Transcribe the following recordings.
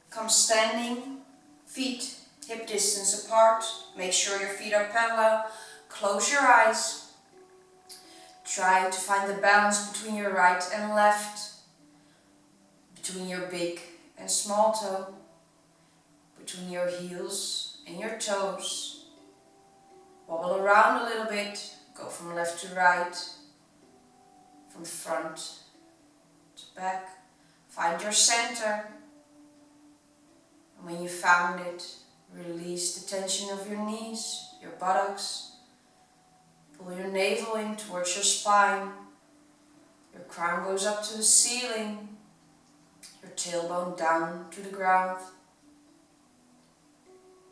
Come standing, feet hip distance apart. Make sure your feet are parallel. Close your eyes. Try to find the balance between your right and left, between your big and small toe, between your heels and your toes. Wobble around a little bit, go from left to right, from front to back. Find your center, and when you found it, release the tension of your knees, your buttocks. Pull your navel in towards your spine. Your crown goes up to the ceiling, your tailbone down to the ground.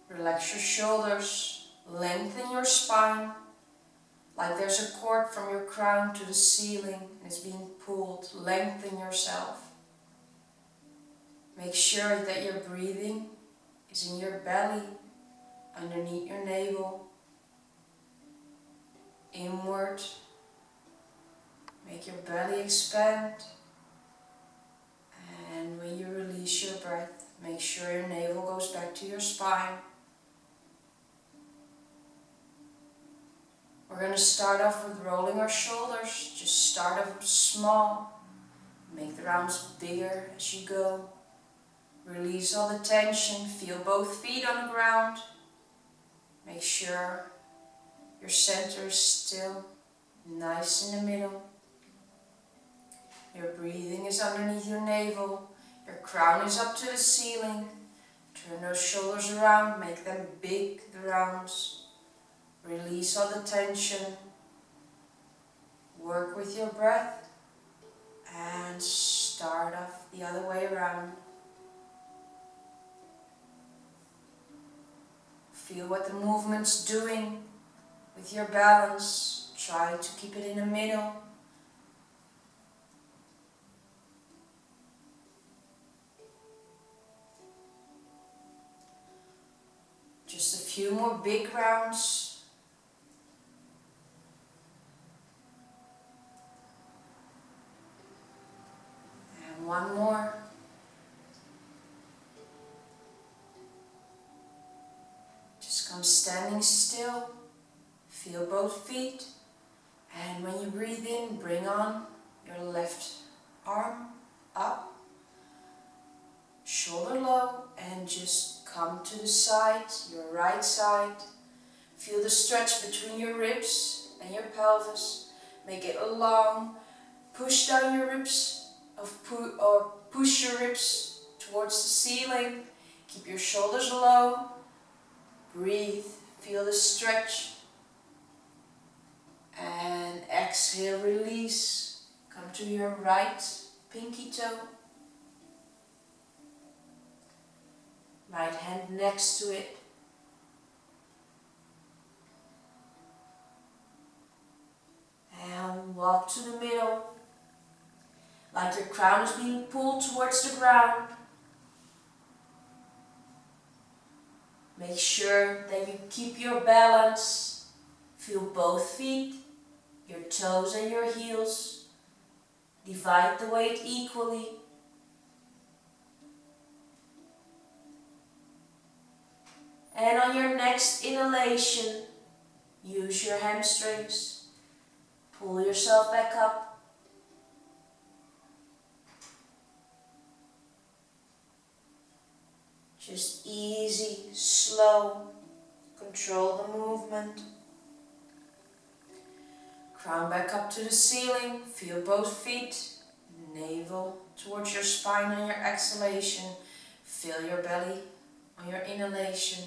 Relax your shoulders, lengthen your spine, like there's a cord from your crown to the ceiling and it's being pulled. Lengthen yourself. Make sure that your breathing is in your belly, underneath your navel, inward. Make your belly expand, and when you release your breath, make sure your navel goes back to your spine. We're going to start off with rolling our shoulders. Just start off small, make the rounds bigger as you go. Release all the tension, feel both feet on the ground. Make sure your center is still, nice in the middle. Your breathing is underneath your navel, your crown is up to the ceiling. Turn those shoulders around, make them big, the rounds. Release all the tension. Work with your breath and start off the other way around. Feel what the movement's doing with your balance. Try to keep it in the middle. Just a few more big rounds. And one more. Just come standing still. Feel both feet. And when you breathe in, bring on your left arm up. Shoulder low, and just come to the side, your right side. Feel the stretch between your ribs and your pelvis. Make it long. Push down your ribs, or push your ribs towards the ceiling. Keep your shoulders low. Breathe, feel the stretch. And exhale, release. Come to your right pinky toe. Right hand next to it. And walk to the middle. Like your crown is being pulled towards the ground. Make sure that you keep your balance. Feel both feet, your toes and your heels. Divide the weight equally. And on your next inhalation, use your hamstrings. Pull yourself back up. Just easy, slow, control the movement. Crown back up to the ceiling, feel both feet, navel towards your spine on your exhalation. Feel your belly on your inhalation.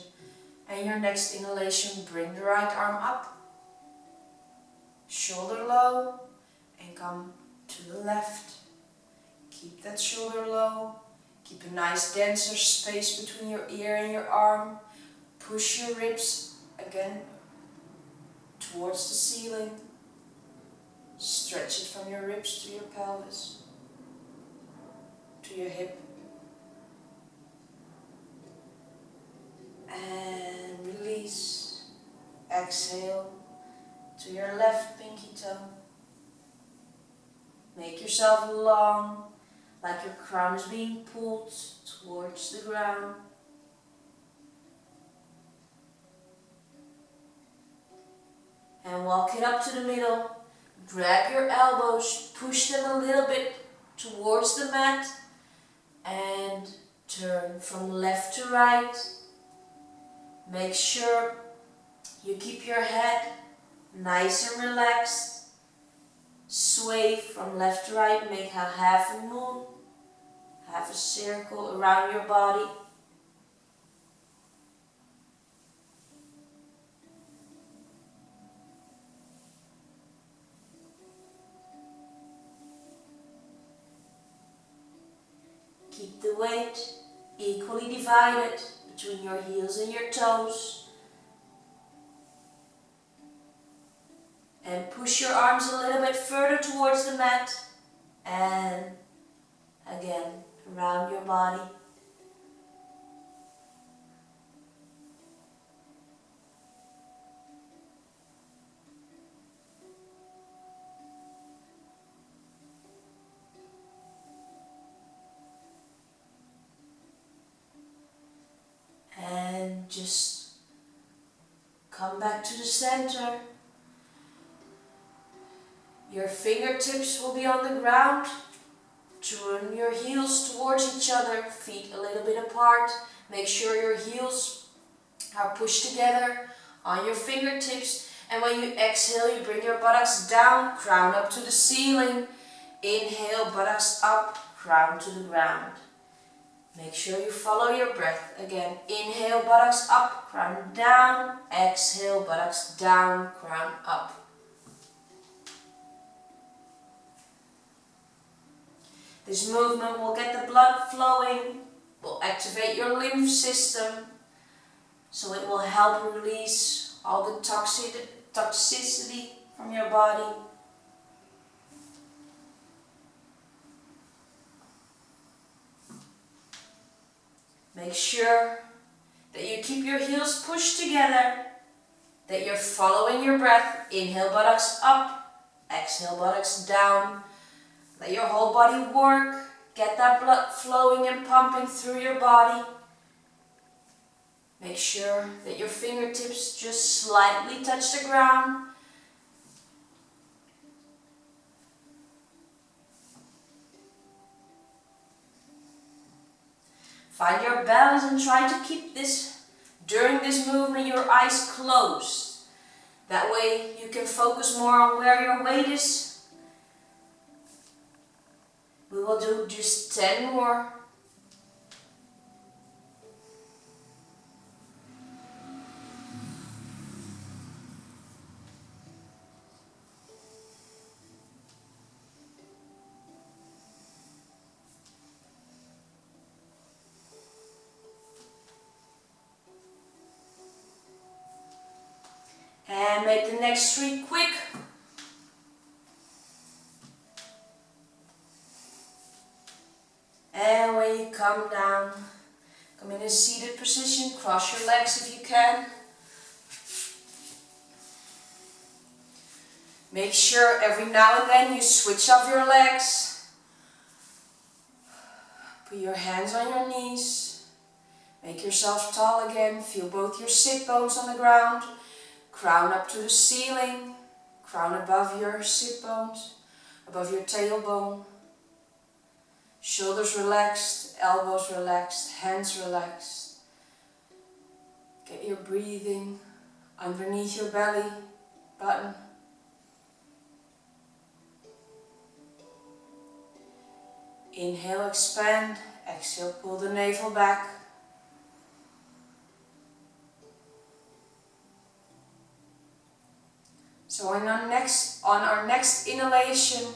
And your next inhalation, bring the right arm up. Shoulder low, and come to the left. Keep that shoulder low. Keep a nice denser space between your ear and your arm. Push your ribs again towards the ceiling. Stretch it from your ribs to your pelvis, to your hip. And release. Exhale to your left pinky toe. Make yourself long, like your crown is being pulled towards the ground. And walk it up to the middle. Grab your elbows, push them a little bit towards the mat and turn from left to right. Make sure you keep your head nice and relaxed. Sway from left to right, make a half a moon, half a circle around your body. Keep the weight equally divided between your heels and your toes. And push your arms a little bit further towards the mat and again around your body. And just come back to the center. Your fingertips will be on the ground. Turn your heels towards each other, feet a little bit apart. Make sure your heels are pushed together on your fingertips. And when you exhale, you bring your buttocks down, crown up to the ceiling. Inhale, buttocks up, crown to the ground. Make sure you follow your breath. Again, inhale, buttocks up, crown down. Exhale, buttocks down, crown up. This movement will get the blood flowing, will activate your lymph system, so it will help release all the toxicity from your body. Make sure that you keep your heels pushed together, that you're following your breath. Inhale, buttocks up, exhale, buttocks down. Let your whole body work. Get that blood flowing and pumping through your body. Make sure that your fingertips just slightly touch the ground. Find your balance and try to keep this, during this movement, your eyes closed. That way you can focus more on where your weight is. We will do just 10 more. And make the next 3 quick. And when you come down, come in a seated position, cross your legs if you can. Make sure every now and then you switch off your legs. Put your hands on your knees. Make yourself tall again. Feel both your sit bones on the ground. Crown up to the ceiling. Crown above your sit bones, above your tailbone. Shoulders relaxed, elbows relaxed, hands relaxed. Get your breathing underneath your belly button. Inhale, expand. Exhale, pull the navel back. So on our next inhalation,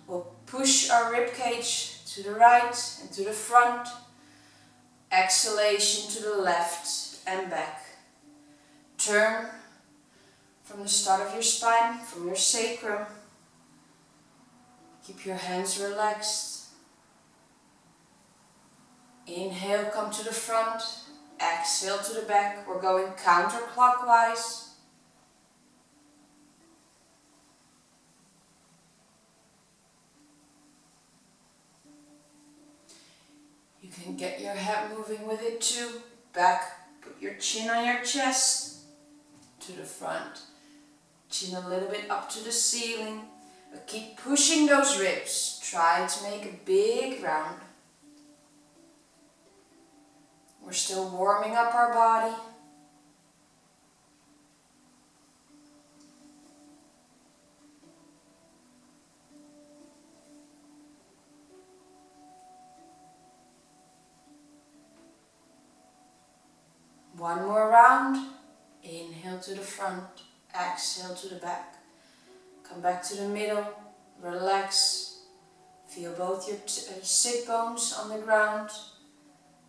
we'll push our ribcage to the right and to the front. Exhalation to the left and back. Turn from the start of your spine, from your sacrum. Keep your hands relaxed. Inhale, come to the front. Exhale to the back. We're going counterclockwise. You can get your head moving with it too. Back, put your chin on your chest, to the front. Chin a little bit up to the ceiling. But keep pushing those ribs. Try to make a big round. We're still warming up our body. One more round. Inhale to the front, exhale to the back. Come back to the middle, relax. Feel both your sit bones on the ground.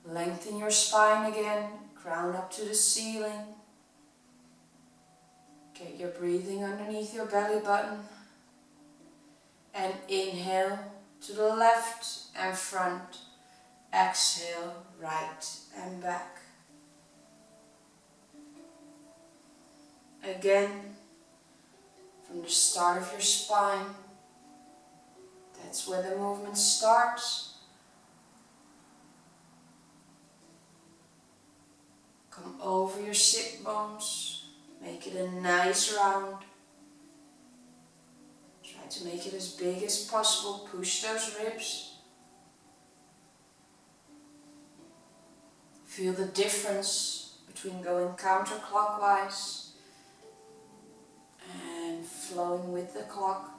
Lengthen your spine again, crown up to the ceiling. Get your breathing underneath your belly button. And inhale to the left and front. Exhale, right and back. Again, from the start of your spine, that's where the movement starts. Come over your sit bones, make it a nice round. Try to make it as big as possible, push those ribs. Feel the difference between going counterclockwise and flowing with the clock.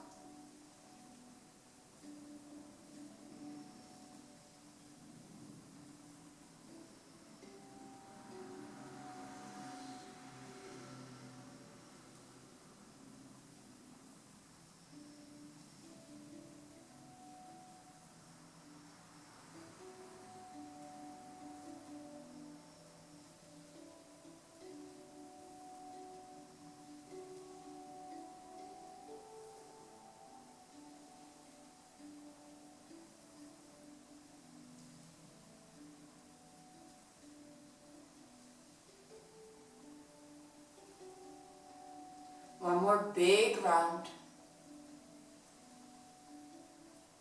One more big round.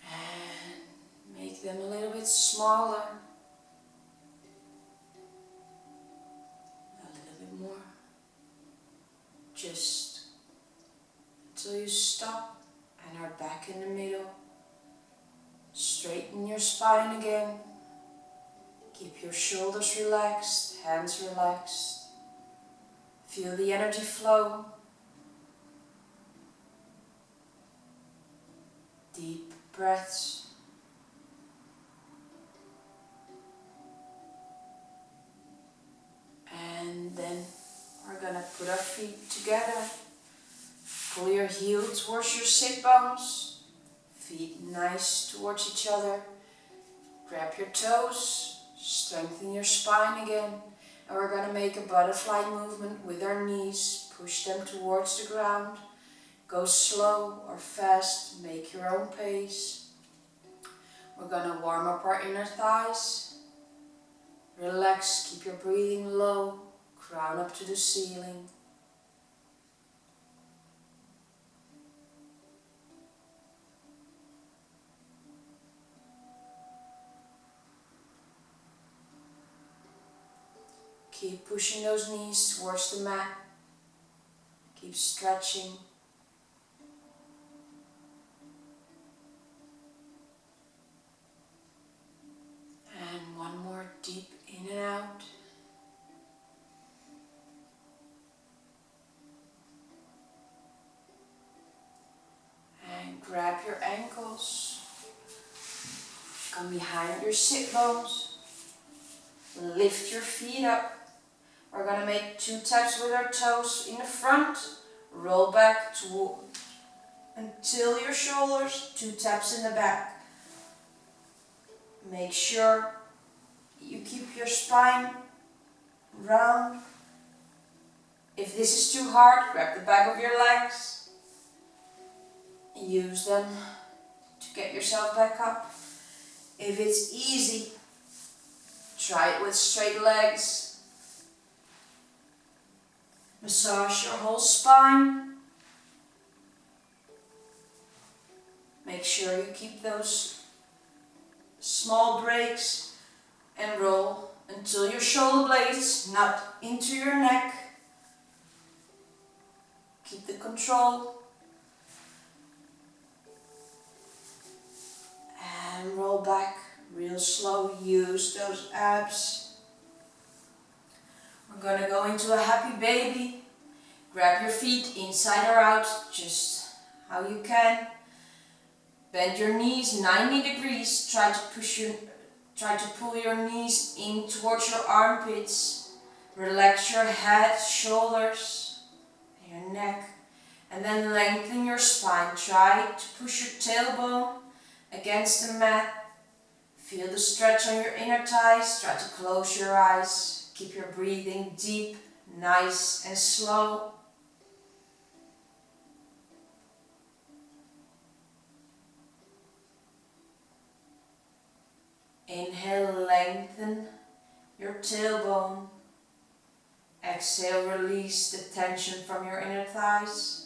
And make them a little bit smaller. A little bit more. Just until you stop and are back in the middle. Straighten your spine again. Keep your shoulders relaxed, hands relaxed. Feel the energy flow. Deep breaths. And then we're gonna put our feet together. Pull your heel towards your sit bones. Feet nice towards each other. Grab your toes. Strengthen your spine again. And we're gonna make a butterfly movement with our knees. Push them towards the ground. Go slow or fast, make your own pace. We're gonna warm up our inner thighs. Relax, keep your breathing low, crown up to the ceiling. Keep pushing those knees towards the mat. Keep stretching. And one more deep in and out. And grab your ankles. Come behind your sit bones. Lift your feet up. We're going to make 2 taps with our toes in the front. Roll back until your shoulders. 2 taps in the back. Make sure you keep your spine round. If this is too hard, grab the back of your legs. Use them to get yourself back up. If it's easy, try it with straight legs. Massage your whole spine. Make sure you keep those small breaks and roll until your shoulder blades nut into your neck. Keep the control. And roll back real slow. Use those abs. We're going to go into a happy baby. Grab your feet inside or out, just how you can. Bend your knees 90 degrees. Try to pull your knees in towards your armpits. Relax your head, shoulders, and your neck. And then lengthen your spine. Try to push your tailbone against the mat. Feel the stretch on your inner thighs. Try to close your eyes. Keep your breathing deep, nice and slow. Inhale, lengthen your tailbone. Exhale, release the tension from your inner thighs.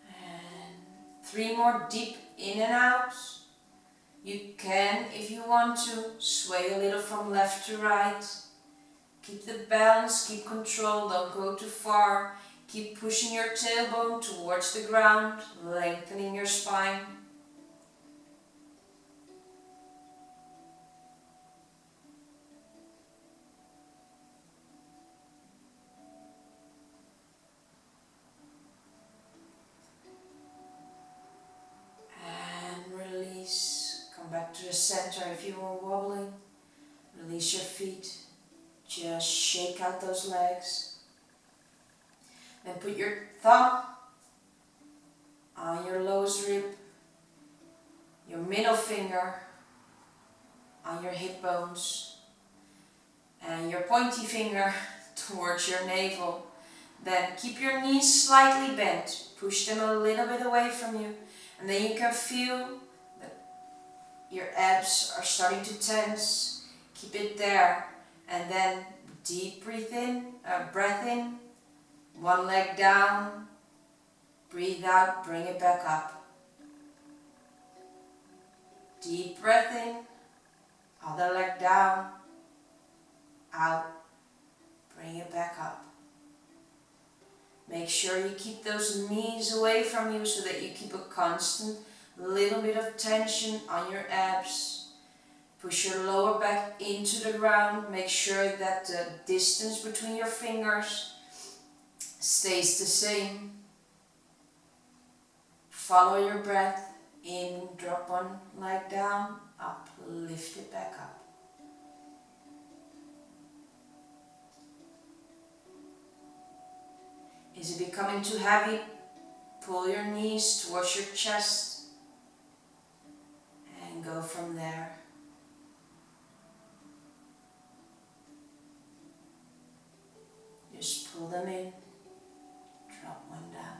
And 3 more deep in and out. You can, if you want to, sway a little from left to right. Keep the balance, keep control, don't go too far. Keep pushing your tailbone towards the ground, lengthening your spine. And release. Come back to the center if you were wobbling. Release your feet. Just shake out those legs. Then put your thumb on your lowest rib, your middle finger on your hip bones, and your pointy finger towards your navel. Then keep your knees slightly bent. Push them a little bit away from you. And then you can feel that your abs are starting to tense. Keep it there. And then deep breath in, one leg down, breathe out, bring it back up. Deep breath in, other leg down, out, bring it back up. Make sure you keep those knees away from you so that you keep a constant little bit of tension on your abs. Push your lower back into the ground. Make sure that the distance between your fingers stays the same. Follow your breath. In, drop one leg down, up, lift it back up. Is it becoming too heavy? Pull your knees towards your chest and go from there. Just pull them in, drop one down.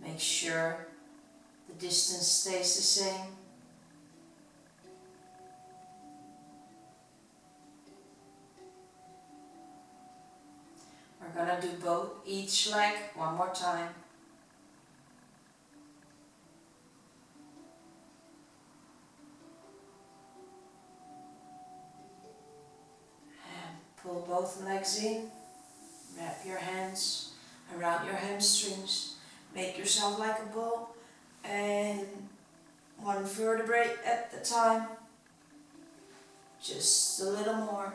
Make sure the distance stays the same. We're going to do each leg one more time. And pull both legs in. Wrap your hands around your hamstrings. Make yourself like a ball. And one vertebrae at a time. Just a little more.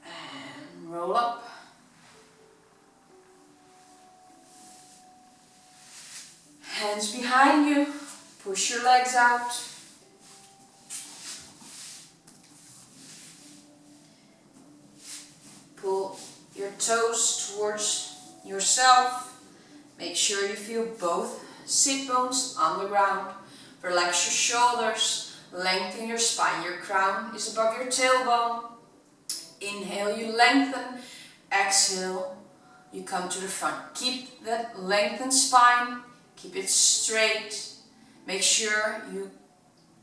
And roll up. Hands behind you. Push your legs out. Pull your toes towards yourself. Make sure you feel both sit bones on the ground. Relax your shoulders. Lengthen your spine. Your crown is above your tailbone. Inhale, you lengthen. Exhale, you come to the front. Keep that lengthened spine. Keep it straight. Make sure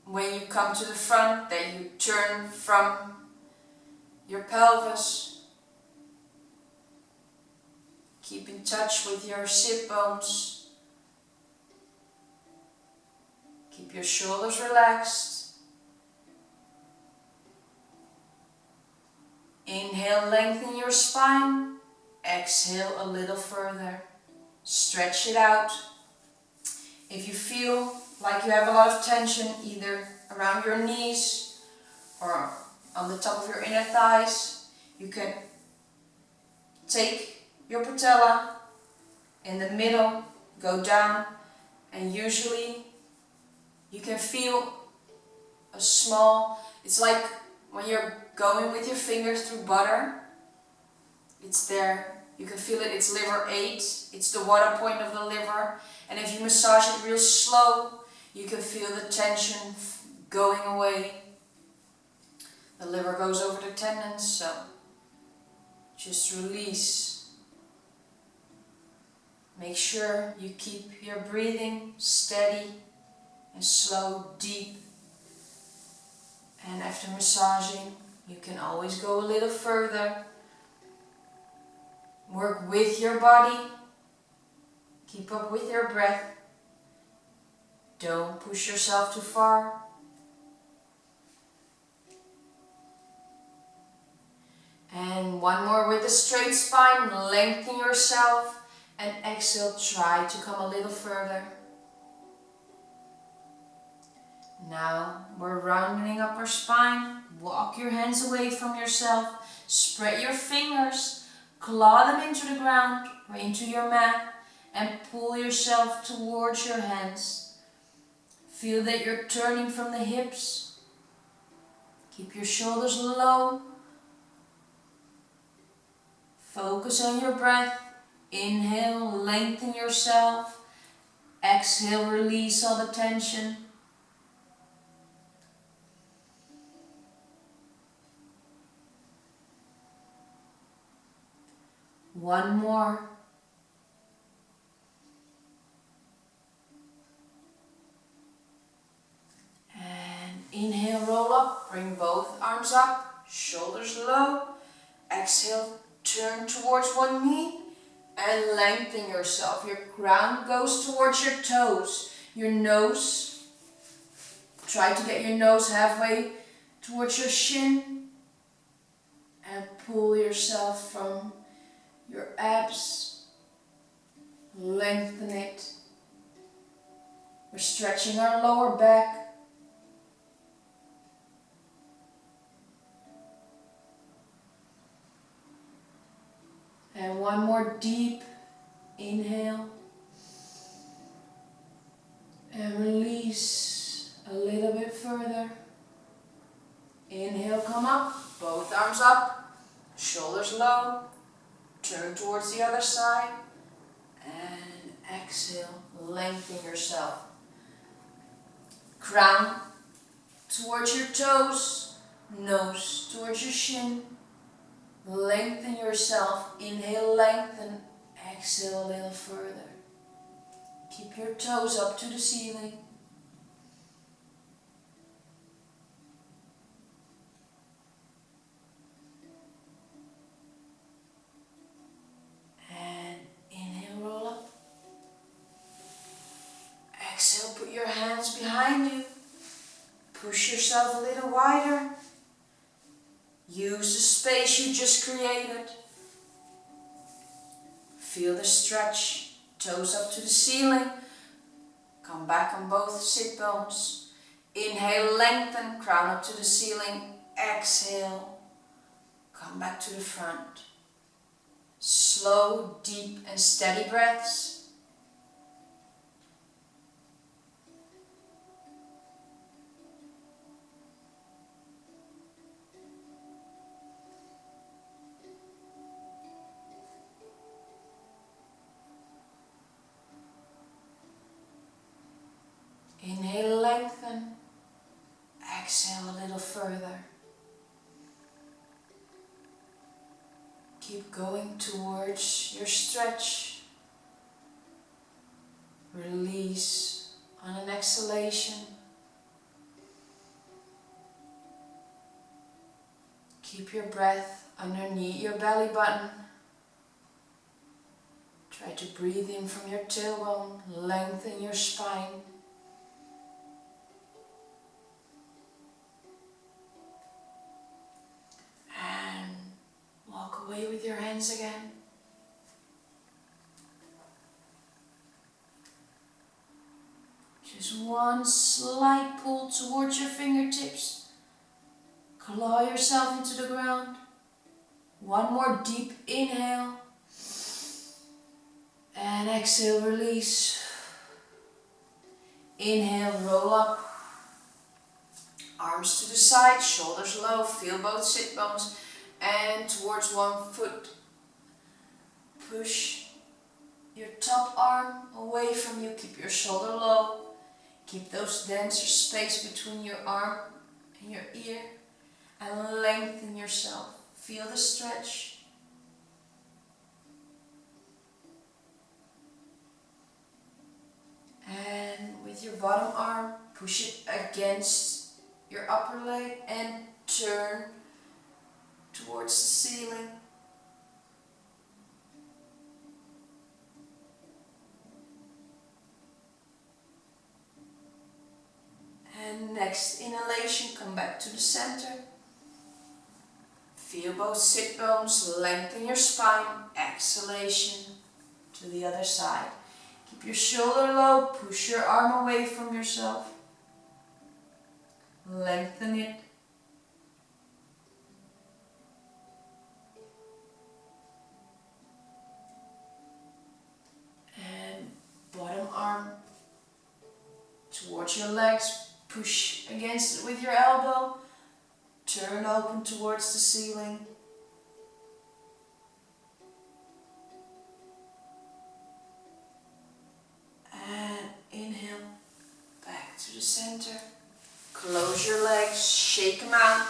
when you come to the front that you turn from your pelvis. Keep in touch with your sit bones. Keep your shoulders relaxed. Inhale, lengthen your spine. Exhale a little further. Stretch it out. If you feel like you have a lot of tension either around your knees or on the top of your inner thighs, you can take your patella in the middle, go down, and usually you can feel a small, it's like when you're going with your fingers through butter, it's there, you can feel it, it's liver 8, it's the water point of the liver, and if you massage it real slow, you can feel the tension going away. The liver goes over the tendons, so just release. Make sure you keep your breathing steady and slow, deep. And after massaging, you can always go a little further. Work with your body. Keep up with your breath. Don't push yourself too far. And one more with a straight spine. Lengthen yourself. And exhale, try to come a little further. Now we're rounding up our spine. Walk your hands away from yourself. Spread your fingers. Claw them into the ground or into your mat. And pull yourself towards your hands. Feel that you're turning from the hips. Keep your shoulders low. Focus on your breath. Inhale, lengthen yourself. Exhale, release all the tension. One more. And inhale, roll up. Bring both arms up. Shoulders low. Exhale, turn towards one knee. And lengthen yourself. Your crown goes towards your toes. Your nose. Try to get your nose halfway towards your shin. And pull yourself from your abs. Lengthen it. We're stretching our lower back. And one more deep inhale. And release a little bit further. Inhale, come up. Both arms up. Shoulders low. Turn towards the other side. And exhale. Lengthen yourself. Crown towards your toes. Nose towards your shin. Lengthen yourself. Inhale, lengthen. Exhale a little further. Keep your toes up to the ceiling. And inhale, roll up. Exhale, put your hands behind you. Push yourself a little wider. Use the space you just created. Feel the stretch. Toes up to the ceiling. Come back on both sit bones. Inhale, lengthen. Crown up to the ceiling. Exhale. Come back to the front. Slow, deep and steady breaths. Inhale, lengthen. Exhale a little further. Keep going towards your stretch. Release on an exhalation. Keep your breath underneath your belly button. Try to breathe in from your tailbone, lengthen your spine. And walk away with your hands again. Just one slight pull towards your fingertips. Claw yourself into the ground. One more deep inhale. And exhale, release. Inhale, roll up. Arms to the side, shoulders low, feel both sit bones. And towards one foot. Push your top arm away from you. Keep your shoulder low. Keep those denser space between your arm and your ear. And lengthen yourself. Feel the stretch. And with your bottom arm, push it against your upper leg and turn towards the ceiling. And next inhalation, come back to the center. Feel both sit bones, lengthen your spine. Exhalation to the other side. Keep your shoulder low, push your arm away from yourself. Lengthen it. And bottom arm towards your legs, push against it with your elbow. Turn open towards the ceiling. And inhale, back to the center. Close your legs, shake them out.